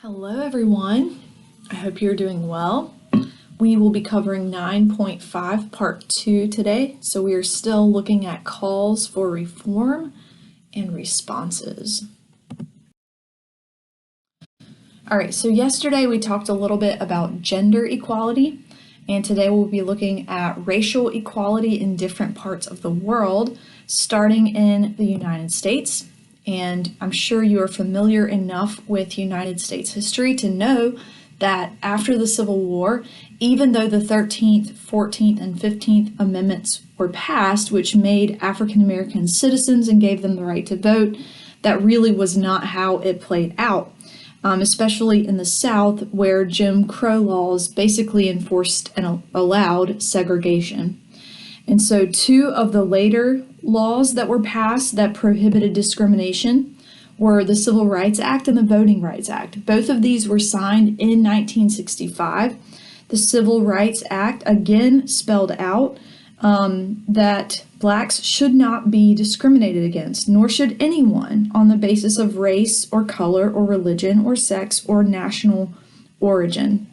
Hello, everyone. I hope you're doing well. We will be covering 9.5 part 2 today, so we are still looking at calls for reform and responses. All right, so yesterday we talked a little bit about gender equality, and today we'll be looking at racial equality in different parts of the world, starting in the United States. And I'm sure you are familiar enough with United States history to know that after the Civil War, even though the 13th, 14th, and 15th Amendments were passed, which made African American citizens and gave them the right to vote, that really was not how it played out, especially in the South, where Jim Crow laws basically enforced and allowed segregation. And so two of the later laws that were passed that prohibited discrimination were the Civil Rights Act and the Voting Rights Act. Both of these were signed in 1965. The Civil Rights Act again spelled out that blacks should not be discriminated against, nor should anyone on the basis of race or color or religion or sex or national origin.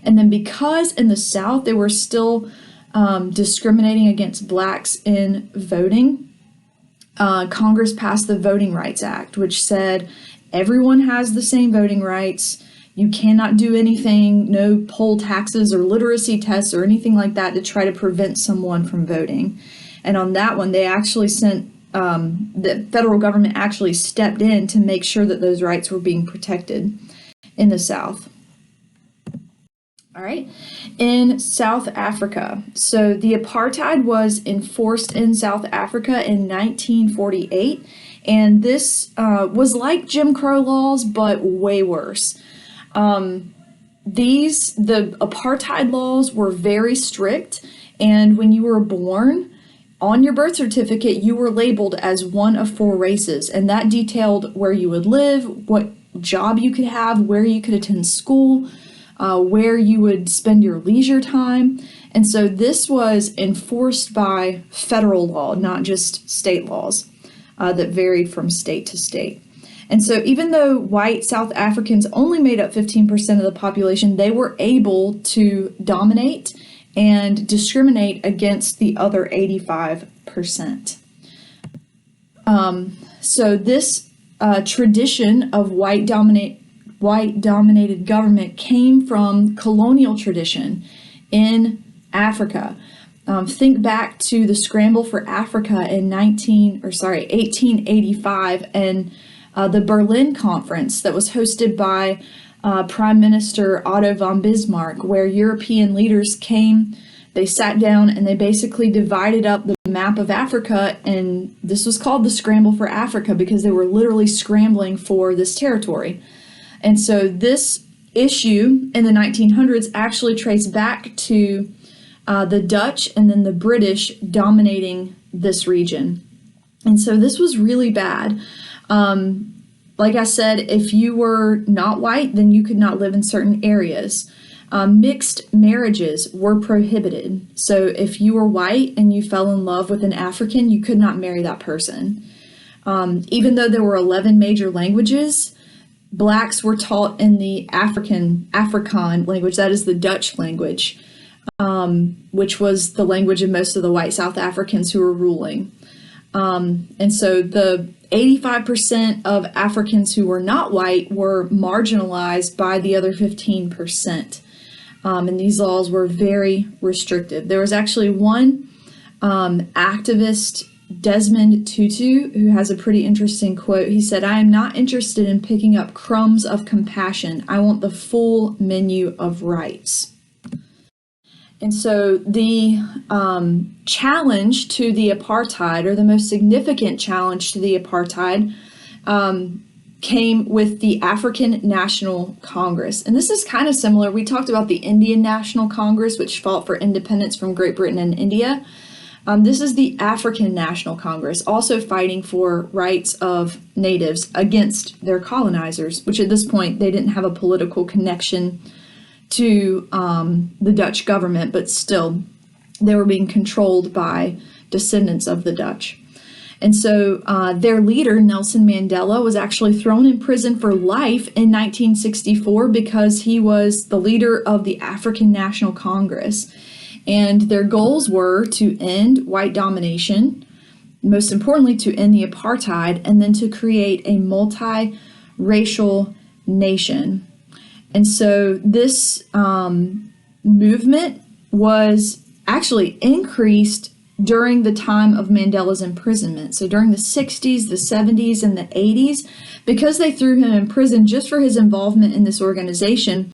And then because in the South they were still discriminating against blacks in voting, Congress passed the Voting Rights Act, which said everyone has the same voting rights. You cannot do anything, no poll taxes or literacy tests or anything like that to try to prevent someone from voting. And on that one, they actually the federal government actually stepped in to make sure that those rights were being protected in the South. All right, in South Africa. So the apartheid was enforced in South Africa in 1948, and this was like Jim Crow laws, but way worse. The apartheid laws were very strict, and when you were born, on your birth certificate, you were labeled as one of four races, and that detailed where you would live, what job you could have, where you could attend school, where you would spend your leisure time. And so this was enforced by federal law, not just state laws that varied from state to state. And so even though white South Africans only made up 15% of the population, they were able to dominate and discriminate against the other 85%. So this tradition of white-dominated government came from colonial tradition in Africa. Think back to the Scramble for Africa in 1885 and the Berlin Conference that was hosted by Prime Minister Otto von Bismarck, where European leaders came, they sat down, and they basically divided up the map of Africa, and this was called the Scramble for Africa because they were literally scrambling for this territory. And so this issue in the 1900s actually traced back to the Dutch and then the British dominating this region. And so this was really bad. Like I said, if you were not white, then you could not live in certain areas. Mixed marriages were prohibited. So if you were white and you fell in love with an African, you could not marry that person. Even though there were 11 major languages, blacks were taught in the Afrikaan language, that is the Dutch language, which was the language of most of the white South Africans who were ruling. And so the 85% of Africans who were not white were marginalized by the other 15%. And these laws were very restrictive. There was actually one activist, Desmond Tutu, who has a pretty interesting quote. He said, "I am not interested in picking up crumbs of compassion. I want the full menu of rights." And so the challenge to the apartheid, or the most significant challenge to the apartheid, came with the African National Congress. And this is kind of similar. We talked about the Indian National Congress, which fought for independence from Great Britain and India. This is the African National Congress, also fighting for rights of natives against their colonizers, which at this point they didn't have a political connection to the Dutch government, but still they were being controlled by descendants of the Dutch. And so their leader, Nelson Mandela, was actually thrown in prison for life in 1964 because he was the leader of the African National Congress. And their goals were to end white domination, most importantly, to end the apartheid, and then to create a multi-racial nation. And so this movement was actually increased during the time of Mandela's imprisonment. So during the 60s, the 70s, and the 80s, because they threw him in prison just for his involvement in this organization,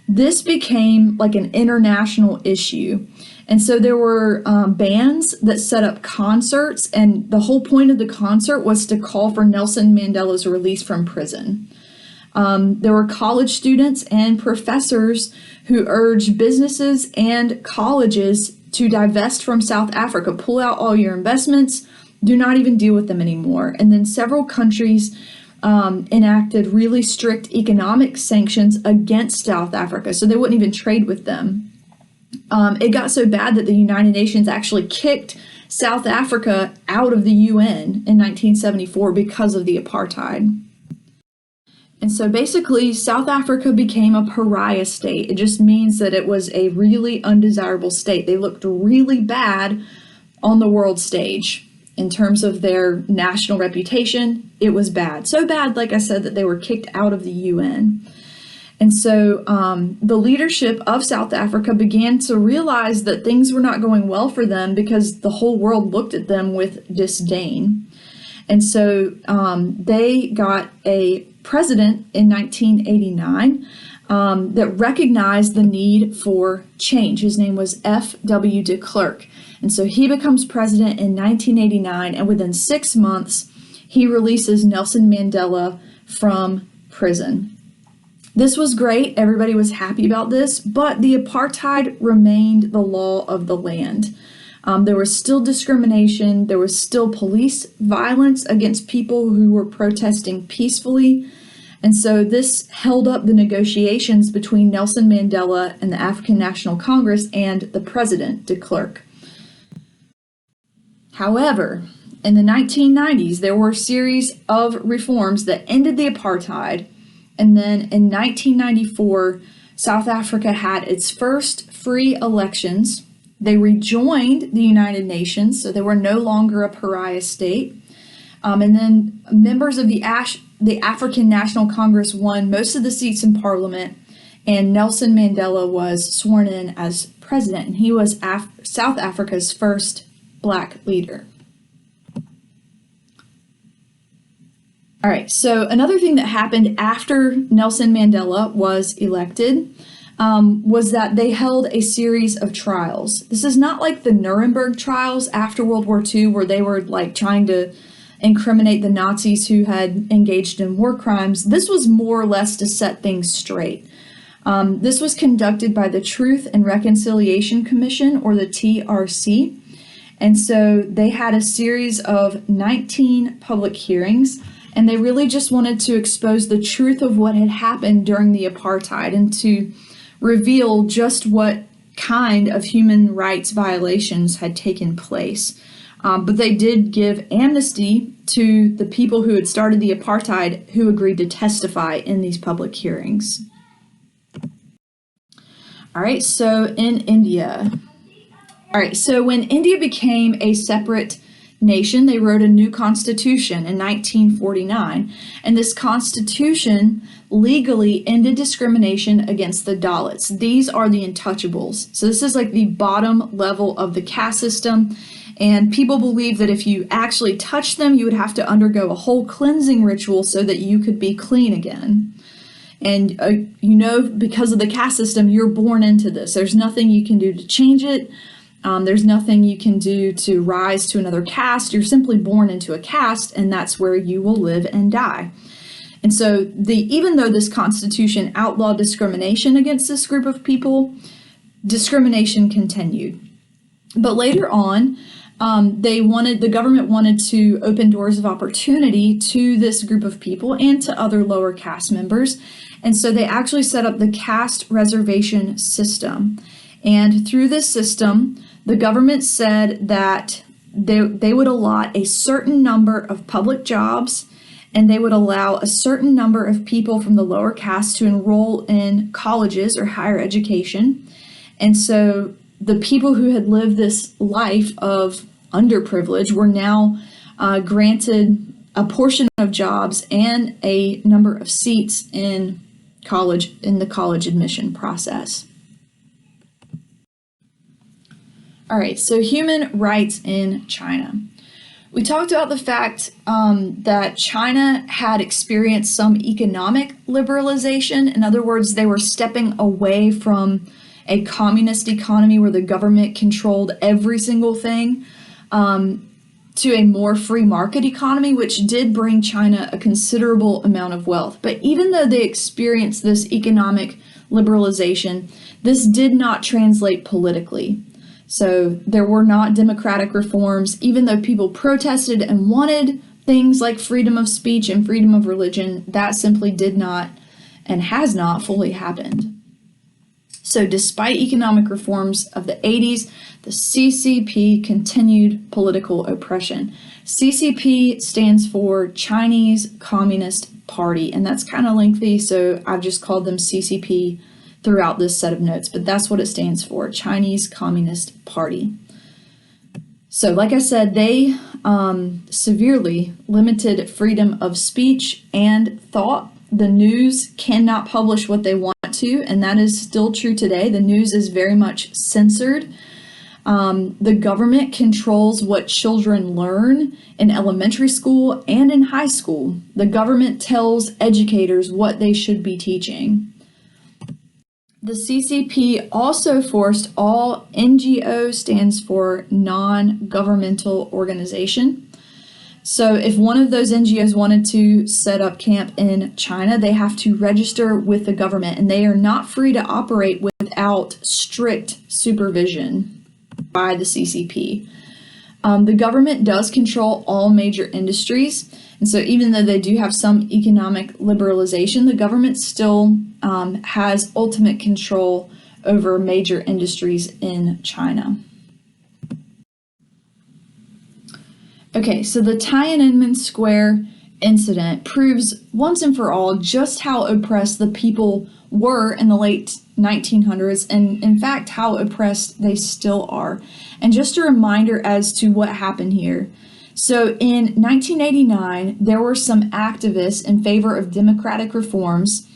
this became like an international issue. And so there were bands that set up concerts, and the whole point of the concert was to call for Nelson Mandela's release from prison. There were college students and professors who urged businesses and colleges to divest from South Africa, pull out all your investments, do not even deal with them anymore. And then several countries enacted really strict economic sanctions against South Africa, so they wouldn't even trade with them. It got so bad that the United Nations actually kicked South Africa out of the UN in 1974 because of the apartheid. And so basically, South Africa became a pariah state. It just means that it was a really undesirable state. They looked really bad on the world stage in terms of their national reputation. It was bad. So bad, like I said, that they were kicked out of the UN. And so the leadership of South Africa began to realize that things were not going well for them because the whole world looked at them with disdain. And so they got a president in 1989 that recognized the need for change. His name was F.W. de Klerk. And so he becomes president in 1989, and within 6 months, he releases Nelson Mandela from prison. This was great. Everybody was happy about this, but the apartheid remained the law of the land. There was still discrimination. There was still police violence against people who were protesting peacefully. And so this held up the negotiations between Nelson Mandela and the African National Congress and the president, de Klerk. However, in the 1990s, there were a series of reforms that ended the apartheid. And then in 1994, South Africa had its first free elections. They rejoined the United Nations, so they were no longer a pariah state. And then members of the African National Congress won most of the seats in Parliament, and Nelson Mandela was sworn in as president, and he was South Africa's first Black leader. All right, so another thing that happened after Nelson Mandela was elected was that they held a series of trials. This is not like the Nuremberg trials after World War II, where they were like trying to incriminate the Nazis who had engaged in war crimes. This was more or less to set things straight. This was conducted by the Truth and Reconciliation Commission, or the TRC. And so they had a series of 19 public hearings, and they really just wanted to expose the truth of what had happened during the apartheid and to reveal just what kind of human rights violations had taken place. But they did give amnesty to the people who had started the apartheid who agreed to testify in these public hearings. All right, so in India. All right, so when India became a separate nation, they wrote a new constitution in 1949, and this constitution legally ended discrimination against the Dalits. These are the untouchables. So this is like the bottom level of the caste system, and people believe that if you actually touch them, you would have to undergo a whole cleansing ritual so that you could be clean again. And because of the caste system, you're born into this. There's nothing you can do to change it. There's nothing you can do to rise to another caste. You're simply born into a caste, and that's where you will live and die. And so even though this constitution outlawed discrimination against this group of people, discrimination continued. But later on, the government wanted to open doors of opportunity to this group of people and to other lower caste members. And so they actually set up the caste reservation system. And through this system, the government said that they would allot a certain number of public jobs, and they would allow a certain number of people from the lower caste to enroll in colleges or higher education. And so the people who had lived this life of underprivilege were now granted a portion of jobs and a number of seats in college, in the college admission process. All right, so human rights in China. We talked about the fact that China had experienced some economic liberalization. In other words, they were stepping away from a communist economy where the government controlled every single thing to a more free market economy, which did bring China a considerable amount of wealth. But even though they experienced this economic liberalization, this did not translate politically. So there were not democratic reforms, even though people protested and wanted things like freedom of speech and freedom of religion. That simply did not and has not fully happened. So despite economic reforms of the 80s, the CCP continued political oppression. CCP stands for Chinese Communist Party, and that's kind of lengthy, so I've just called them CCP throughout this set of notes, but that's what it stands for, Chinese Communist Party. So like I said, they severely limited freedom of speech and thought. The news cannot publish what they want to, and that is still true today. The news is very much censored. The government controls what children learn in elementary school and in high school. The government tells educators what they should be teaching. The CCP also forced all NGO, stands for non-governmental organization. So if one of those NGOs wanted to set up camp in China, they have to register with the government, and they are not free to operate without strict supervision by the CCP. The government does control all major industries, and so even though they do have some economic liberalization, the government still has ultimate control over major industries in China. Okay, so the Tiananmen Square incident proves once and for all just how oppressed the people were in the late 1900s, and in fact how oppressed they still are. And just a reminder as to what happened here. So in 1989, there were some activists in favor of democratic reforms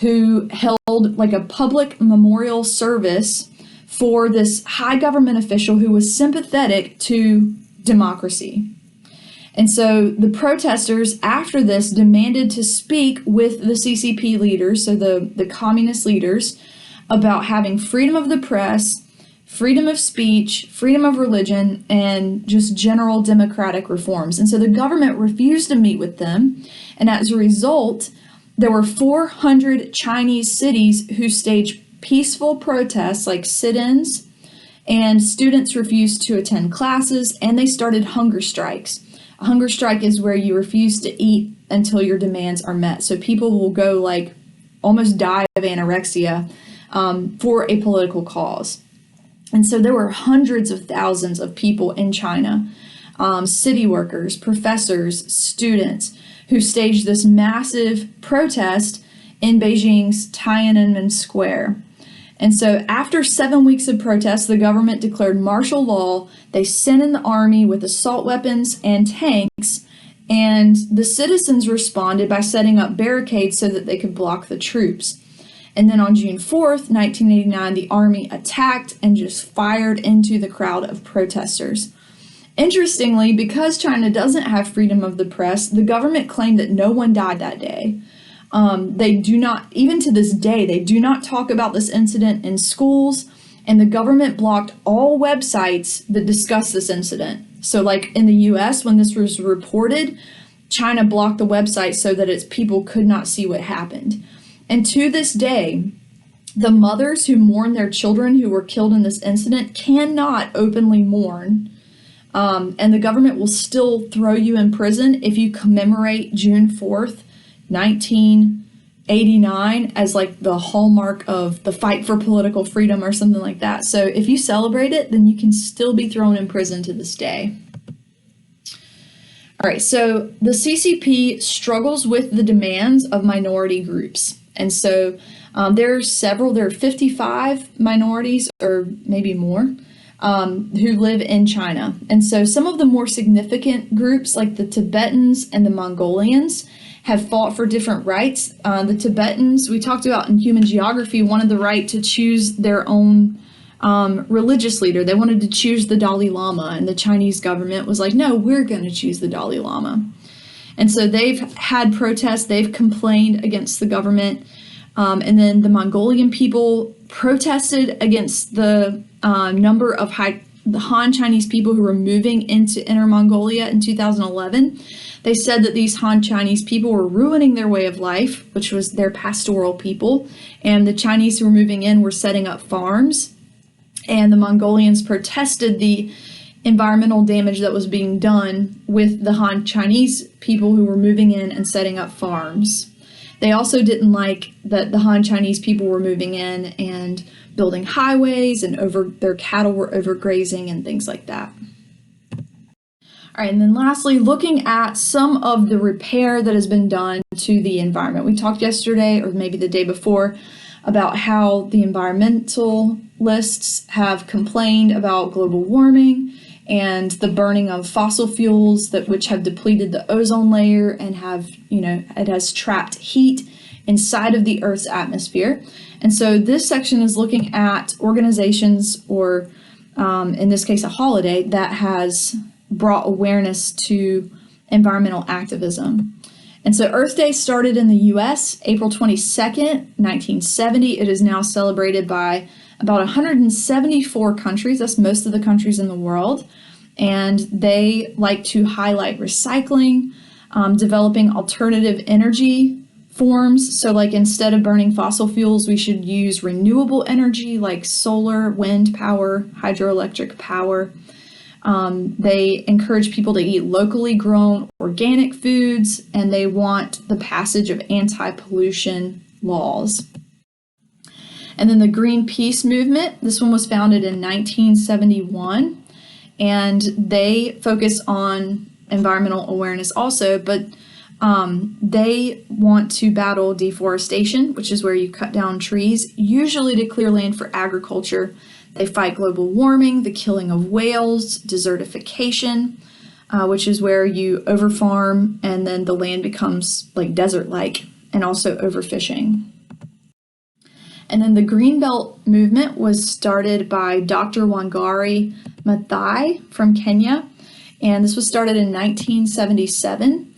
who held like a public memorial service for this high government official who was sympathetic to democracy. And so the protesters after this demanded to speak with the CCP leaders, so the communist leaders, about having freedom of the press, freedom of speech, freedom of religion, and just general democratic reforms. And so the government refused to meet with them, and as a result, there were 400 Chinese cities who staged peaceful protests like sit-ins, and students refused to attend classes, and they started hunger strikes. A hunger strike is where you refuse to eat until your demands are met. So people will go like almost die of anorexia for a political cause. And so there were hundreds of thousands of people in China, city workers, professors, students, who staged this massive protest in Beijing's Tiananmen Square. And so after 7 weeks of protests, the government declared martial law. They sent in the army with assault weapons and tanks, and the citizens responded by setting up barricades so that they could block the troops. And then on June 4th, 1989, the army attacked and just fired into the crowd of protesters. Interestingly, because China doesn't have freedom of the press, the government claimed that no one died that day. They do not, even to this day, they do not talk about this incident in schools, and the government blocked all websites that discuss this incident. So like in the US, when this was reported, China blocked the website so that its people could not see what happened. And to this day, the mothers who mourn their children who were killed in this incident cannot openly mourn. And the government will still throw you in prison if you commemorate June 4th, 1989 as like the hallmark of the fight for political freedom or something like that. So if you celebrate it, then you can still be thrown in prison to this day. All right, so the CCP struggles with the demands of minority groups. And so there are 55 minorities or maybe more who live in China. And so some of the more significant groups, like the Tibetans and the Mongolians, have fought for different rights. The Tibetans, we talked about in human geography, wanted the right to choose their own religious leader. They wanted to choose the Dalai Lama, and the Chinese government was like, no, we're going to choose the Dalai Lama. And so they've had protests, they've complained against the government, and then the Mongolian people protested against the number of the Han Chinese people who were moving into Inner Mongolia in 2011. They said that these Han Chinese people were ruining their way of life, which was their pastoral people, and the Chinese who were moving in were setting up farms. And the Mongolians protested the environmental damage that was being done with the Han Chinese people who were moving in and setting up farms. They also didn't like that the Han Chinese people were moving in and building highways, and their cattle were overgrazing and things like that. All right, and then lastly, looking at some of the repair that has been done to the environment. We talked yesterday, or maybe the day before, about how the environmentalists have complained about global warming and the burning of fossil fuels which have depleted the ozone layer and it has trapped heat inside of the Earth's atmosphere. And so this section is looking at organizations, or in this case, a holiday that has brought awareness to environmental activism. And so Earth Day started in the U.S. April 22nd, 1970. It is now celebrated by about 174 countries. That's most of the countries in the world. And they like to highlight recycling, developing alternative energy forms. So like instead of burning fossil fuels, we should use renewable energy like solar, wind power, hydroelectric power. They encourage people to eat locally grown organic foods, and they want the passage of anti-pollution laws. And then the Greenpeace movement, this one was founded in 1971, and they focus on environmental awareness also, but they want to battle deforestation, which is where you cut down trees, usually to clear land for agriculture. They fight global warming, the killing of whales, desertification, which is where you overfarm and then the land becomes like desert-like, and also overfishing. And then the Greenbelt movement was started by Dr. Wangari Maathai from Kenya, and this was started in 1977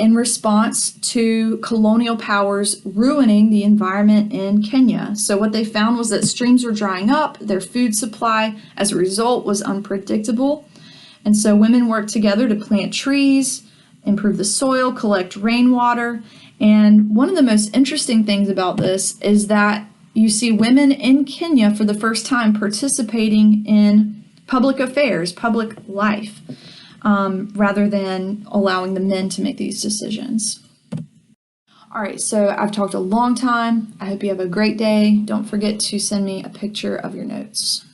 in response to colonial powers ruining the environment in Kenya. So what they found was that streams were drying up, their food supply as a result was unpredictable, and so women worked together to plant trees, improve the soil, collect rainwater. And one of the most interesting things about this is that you see women in Kenya for the first time participating in public affairs, public life, rather than allowing the men to make these decisions. All right, so I've talked a long time. I hope you have a great day. Don't forget to send me a picture of your notes.